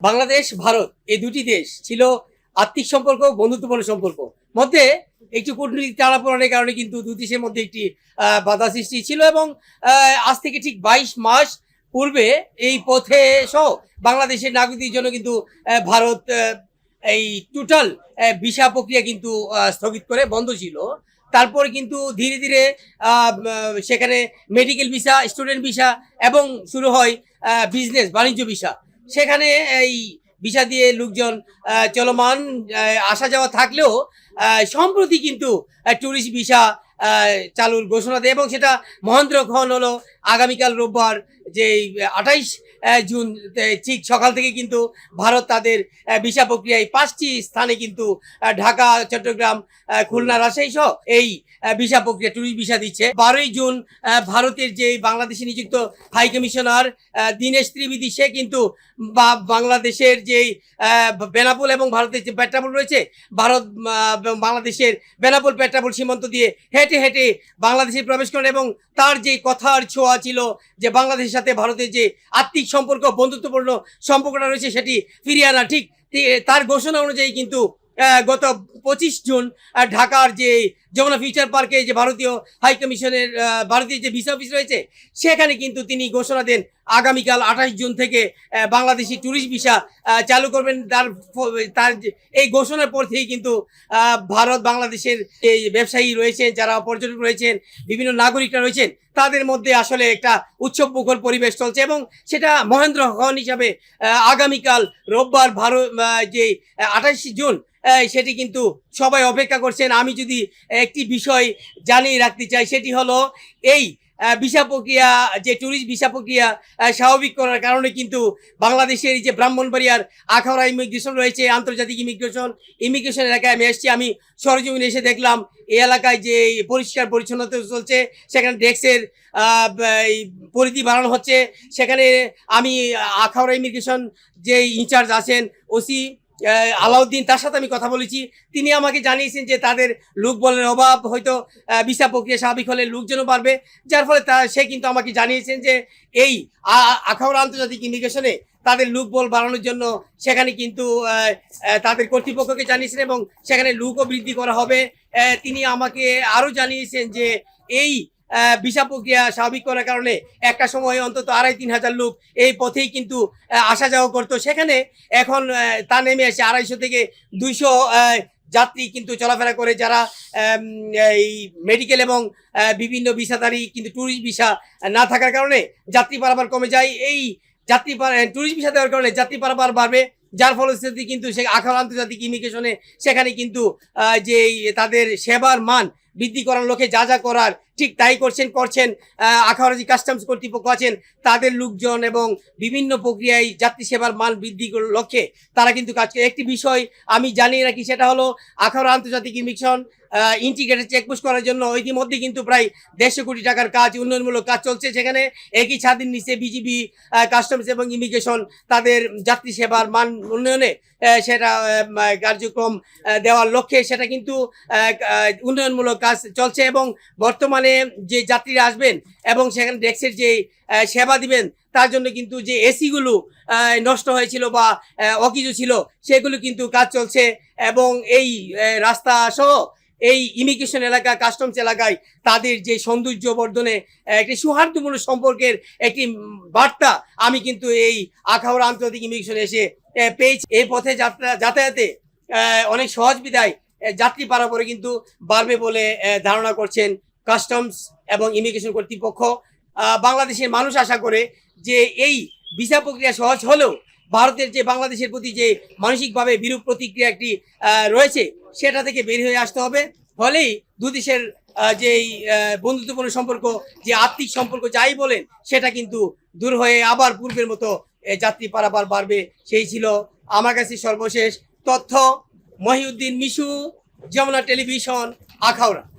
বাংলাদেশ ভারত এই দুটি দেশ ছিল আর্থিক সম্পর্ক, বন্ধুত্বপূর্ণ সম্পর্ক মধ্যে একটু কূটনৈতিক টানাপোড়েনের কারণে কিন্তু দুই দেশের মধ্যে একটি বাধা সৃষ্টি ছিল এবং আজ থেকে ঠিক 22 মাস পূর্বে এই পথে সহ বাংলাদেশের নাগরিকদের জন্য কিন্তু ভারত এই টোটাল ভিসা প্রক্রিয়া কিন্তু স্থগিত করে বন্ধ ছিল। তারপর কিন্তু ধীরে ধীরে সেখানে মেডিকেল ভিসা, স্টুডেন্ট ভিসা এবং শুরু হয় বিজনেস বাণিজ্য ভিসা। সেখানে এই ভিসা দিয়ে লোকজন চলমান আসা যাওয়া থাকলেও সম্প্রতি কিন্তু ট্যুরিস্ট ভিসা চালুর ঘোষণা দেয় এবং সেটা মহেন্দ্রক্ষণ হলো আগামীকাল রোববার যে 28 জুন ঠিক সকাল থেকে কিন্তু ভারত তাদের ভিসা প্রক্রিয়ায় 5টি স্থানে কিন্তু ঢাকা, চট্টগ্রাম, খুলনা, রাজশাহী সহ এই ভিসা প্রক্রিয়া ট্যুরিস্ট ভিসা দিচ্ছে। 12ই জুন ভারতের যে বাংলাদেশে নিযুক্ত হাই কমিশনার দীনেশ ত্রিবেদী সে কিন্তু বাংলাদেশের যে বেনাপোল এবং ভারতের যে পেট্রাপোল রয়েছে, ভারত বাংলাদেশের বেনাপোল পেট্রাপোল সীমান্ত দিয়ে হেঁটে হেঁটে বাংলাদেশে প্রবেশ করেন এবং তার যে কথার ছোঁয়া ছিল যে বাংলাদেশের সাথে ভারতের যে আর্থিক সম্পর্ক, বন্ধুত্বপূর্ণ সম্পর্কটা রয়েছে সেটি ফিরিয়ে আনা, ঠিক তার ঘোষণা অনুযায়ী কিন্তু গত 25 জুন ঢাকার যে যমুনা ফিউচার পার্কে যে ভারতীয় হাই কমিশনের ভারতীয় যে ভিসা অফিস রয়েছে সেখানে কিন্তু তিনি ঘোষণা দেন আগামীকাল 28 জুন থেকে বাংলাদেশি ট্যুরিস্ট ভিসা চালু করবেন। তার এই ঘোষণার পর থেকেই কিন্তু ভারত বাংলাদেশের এই ব্যবসায়ী রয়েছেন, যারা পর্যটক রয়েছেন, বিভিন্ন নাগরিকরা রয়েছেন, তাদের মধ্যে আসলে একটা উৎসব মুখর পরিবেশ চলছে এবং সেটা মহেন্দ্রক্ষণ হিসাবে আগামীকাল রোববার যে 28 জুন সেটি কিন্তু সবাই অপেক্ষা করছেন। আমি যদি একটি বিষয় জানিয়ে রাখতে চাই সেটি হলো এই ভিসা প্রক্রিয়া, যে ট্যুরিস্ট ভিসা প্রক্রিয়া স্বাভাবিক করার কারণে কিন্তু বাংলাদেশের এই যে ব্রাহ্মণবাড়িয়ার আখাউড়া ইমিগ্রেশন রয়েছে, আন্তর্জাতিক ইমিগ্রেশন এলাকায় আমি এসেছি, আমি সরজমিনে এসে দেখলাম এই এলাকায় যে পরিষ্কার পরিচ্ছন্নতা চলছে, সেখানে ডেস্কের পরিধি বাড়ানো হচ্ছে। সেখানে আমি আখাউড়া ইমিগ্রেশন যে ইনচার্জ আছেন ওসি আলাউদ্দিন, তার সাথে আমি কথা বলেছি। তিনি আমাকে জানিয়েছেন যে তাদের লোকবলের অভাব, হয়তো ভিসা প্রক্রিয়া স্বাভাবিক হলে লোকজনও বাড়বে, যার ফলে সে কিন্তু আমাকে জানিয়েছেন যে এই আখাউড়া আন্তর্জাতিক ইমিগ্রেশনে তাদের লোকবল বাড়ানোর জন্য সেখানে কিন্তু তাদের কর্তৃপক্ষকে জানিয়েছেন এবং সেখানে লোকও বৃদ্ধি করা হবে। তিনি আমাকে আরও জানিয়েছেন যে এই ভিসা প্রক্রিয়া স্বাভাবিক করার কারণে একটা সময় অন্তত 2,500-3 হাজার লোক এই পথেই কিন্তু আসা যাওয়া করতো, সেখানে এখন তা নেমে এসে 250 থেকে 200 যাত্রী কিন্তু চলাফেরা করে, যারা এই মেডিকেল এবং বিভিন্ন ভিসাধারী কিন্তু ট্যুরিস্ট ভিসা না থাকার কারণে যাত্রী পারাপার কমে যায়। এই ট্যুরিস্ট ভিসা দেওয়ার কারণে যাত্রী পারাপার বাড়বে, যার ফলশ্রুতি কিন্তু সে আখাউড়া আন্তর্জাতিক ইমিগ্রেশনে সেখানে কিন্তু যে তাদের সেবার মান বৃদ্ধি করার লক্ষ্যে যা যা করার ঠিক তাই করছেন আখাউড়া যে কাস্টমস কর্তৃপক্ষ আছেন, তাদের লোকজন এবং বিভিন্ন প্রক্রিয়ায় যাত্রী সেবার মান বৃদ্ধি করার লক্ষ্যে তারা কিন্তু কাজ করে। একটি বিষয় আমি জানিয়ে রাখি, সেটা হলো আখাউড়া আন্তর্জাতিক ইমিগ্রেশন ইন্টিগ্রেটেড চেকপোস্ট করার জন্য ইতিমধ্যে কিন্তু প্রায় 150 কোটি টাকার কাজ, উন্নয়নমূলক কাজ চলছে। সেখানে একই ছাদের নিচে বিজিবি, কাস্টমস এবং ইমিগ্রেশন তাদের যাত্রী সেবার মান উন্নয়নে সেটা কার্যক্রম দেওয়ার লক্ষ্যে সেটা কিন্তু উন্নয়নমূলক কাজ চলছে এবং বর্তমানে যে যাত্রীরা আসবেন এবং সেখানে ডেস্কের যে সেবা দিবেন তার জন্য কিন্তু যে এসিগুলো নষ্ট হয়েছিল বা অকিছু ছিল সেগুলো কিন্তু কাজ চলছে এবং এই রাস্তা সহ এই ইমিগ্রেশন এলাকা, কাস্টমস এলাকায় তাদের যে সৌন্দর্য বর্ধনে একটি সৌহার্দ্যপূর্ণ সম্পর্কের একটি বার্তা আমি কিন্তু এই আখাউড়া আন্তর্জাতিক ইমিগ্রেশনে এসে পেয়েছি। এই পথে যাতায়াতে অনেক সহজ বিধায় যাত্রী পারাপারে কিন্তু বাড়বে বলে ধারণা করছেন কাস্টমস এবং ইমিগ্রেশন কর্তৃপক্ষ। বাংলাদেশের মানুষ আশা করে যে এই ভিসা প্রক্রিয়া সহজ হলেও ভারতের যে বাংলাদেশের প্রতি যে মানসিকভাবে বিরূপ প্রতিক্রিয়া একটি রয়েছে সেটা থেকে বের হয়ে আসতে হবে, ফলেই দুদেশের যে বন্ধুত্বপূর্ণ সম্পর্ক, যে আর্থিক সম্পর্ক যাই বলেন, সেটা কিন্তু দূর হয়ে আবার পূর্বের মতো যাত্রী পারাপার বাড়বে। সেই ছিল আমার কাছে সর্বশেষ তথ্য। মহিউদ্দিন মিশু, যমুনা টেলিভিশন, আখাউড়া।